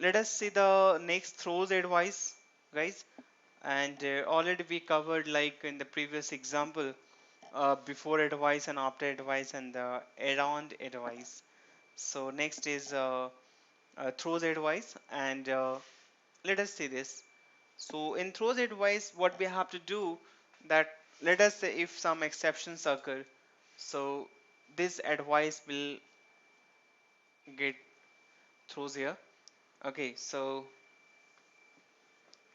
let us see the next throws advice, guys. And already we covered, like in the previous example, before advice and after advice and the around advice. So next is throws advice, and let us see this. So in throws advice, what we have to do, that let us say if some exceptions occur, so this advice will get throws here. Okay, so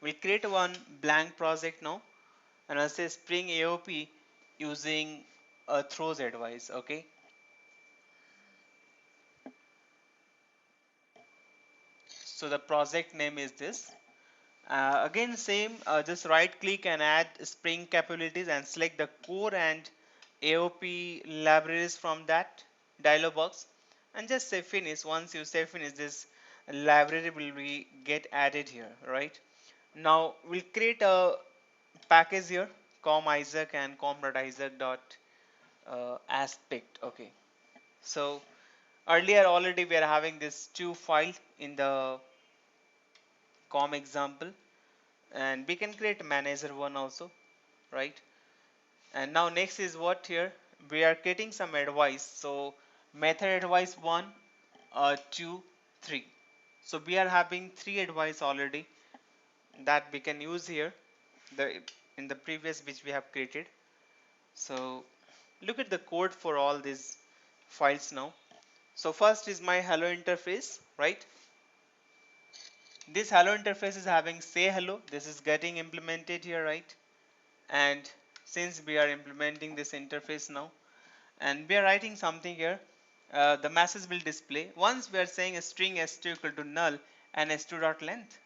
we'll create one blank project now, and I'll say Spring AOP using a throws advice. Okay, so the project name is this. Again same, just right click and add Spring capabilities and select the core and AOP libraries from that dialog box, and just say finish. Once you say finish, this library will be get added here, right? Now we'll create a package here, com isaac and com.isaac dot aspect. Okay, so earlier already we are having this two file in the com example, and we can create manager one also, right? And now next is what here, we are getting some advice. So method advice 1, 2, 3. So we are having three advice already that we can use here, the in the previous which we have created. So look at the code for all these files now. So first is my hello interface, right? This hello interface is having say hello. This is getting implemented here, right? And since we are implementing this interface now, and we are writing something here, the message will display once we are saying a string s2 equal to null and s2 dot length.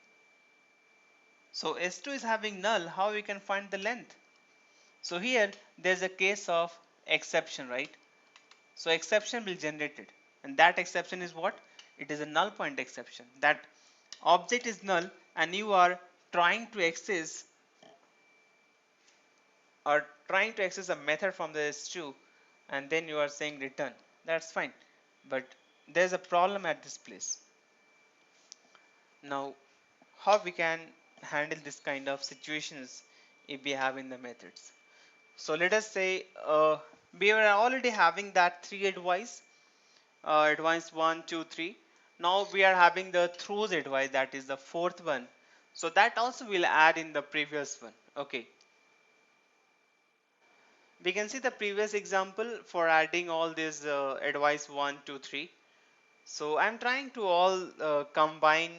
So s2 is having null, how we can find the length? So here there's a case of exception, right? So exception will generate it, and that exception is what? It is a null point exception. That object is null and you are trying to access a method from the s2, and then you are saying return. That's fine, but there's a problem at this place. Now how we can handle this kind of situations if we have in the methods? So let us say we were already having that three advice, advice 1, 2, 3. Now we are having the throws advice, that is the fourth one. So that also will add in the previous one. Okay, we can see the previous example for adding all these advice 1, 2, 3. So I'm trying to all combine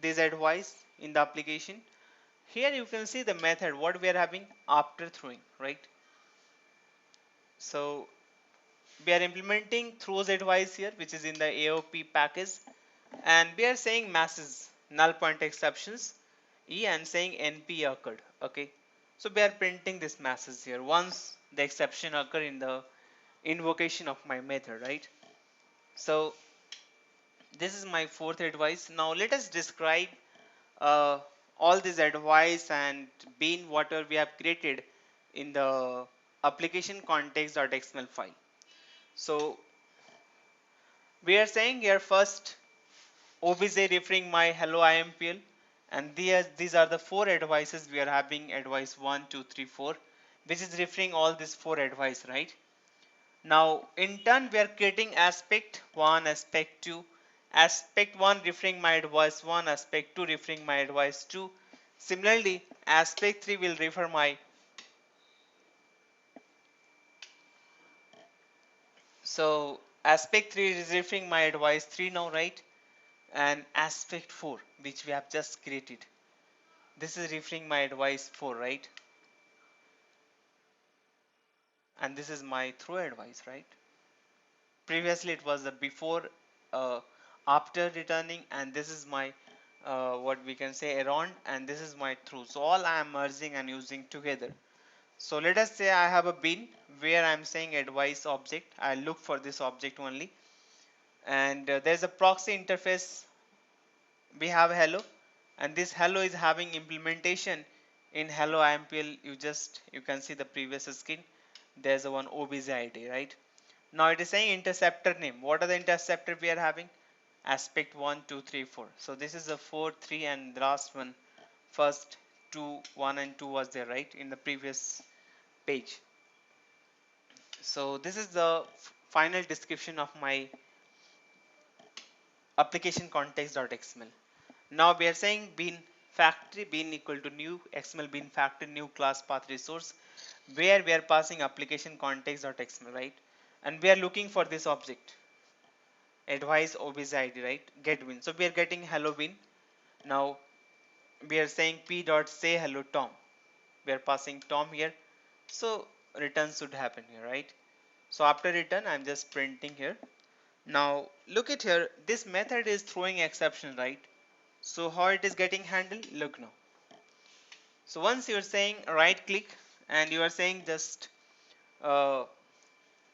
this advice in the application. Here you can see the method what we are having after throwing, right? So we are implementing throws advice here, which is in the AOP package, and we are saying masses null point exceptions e and saying np occurred. Okay, so we are printing this masses here once the exception occur in the invocation of my method, right? So this is my fourth advice. Now let us describe uh, all this advice and bean whatever we have created in the application context.xml file. So we are saying here first obj referring my hello impl, and these are the four advices we are having, advice 1, 2, 3, 4, which is referring all these four advice, right? Now in turn we are creating aspect 1, aspect 2, aspect 1 referring my advice 1, aspect 2 referring my advice 2. Similarly aspect 3 will refer my, so aspect 3 is referring my advice 3 now, right? And aspect 4 which we have just created, this is referring my advice 4, right? And this is my throw advice, right? Previously it was the before, uh, after returning, and this is my what we can say around, and this is my through. So all I am merging and using together. So let us say I have a bin where I am saying advice object, I look for this object only, and there's a proxy interface, we have hello, and this hello is having implementation in hello impl. You can see the previous screen, there's a one obj id, right? Now it is saying interceptor name. What are the interceptor we are having? aspect 1 2 3 4. So this is the 4 3 and the last one, first 2 1 and 2 was there, right, in the previous page. So this is the final description of my application context.xml. Now we are saying bin factory bin equal to new xml bin factory new class path resource, where we are passing application context.xml, right, and we are looking for this object advice obj id, right, get bin. So we are getting hello bin. Now we are saying p dot say hello Tom, we are passing Tom here, so return should happen here, right. So after return I'm just printing here. Now look at here, this method is throwing exception, right. So how it is getting handled, look now. So once you are saying right click and you are saying just uh,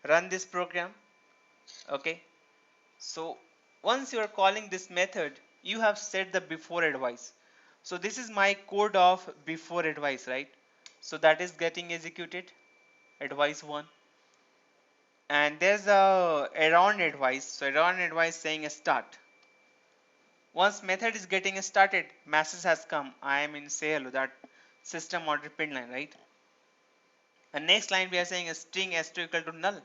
run this program, okay. So once you are calling this method, you have set the before advice. So this is my code of before advice, right. So that is getting executed, advice 1. And there's a around advice. So around advice saying a start. Once method is getting started, message has come, I am in say hello, that system order print line, right. And next line we are saying a string s2 equal to null.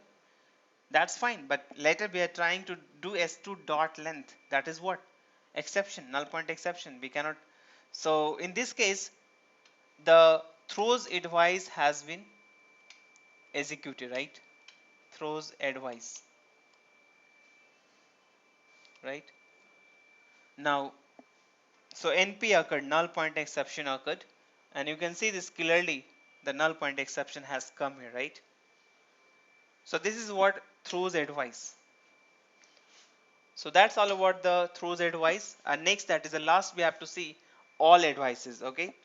That's fine, but later we are trying to do s2 dot length. That is what? Exception, null point exception. We cannot. So in this case, the throws advice has been executed, right? Throws advice, right? Now, so NP occurred, null point exception occurred, and you can see this clearly. The null point exception has come here, right? So this is what throws advice. So that's all about the throws advice. And next, that is the last, we have to see all advices, okay.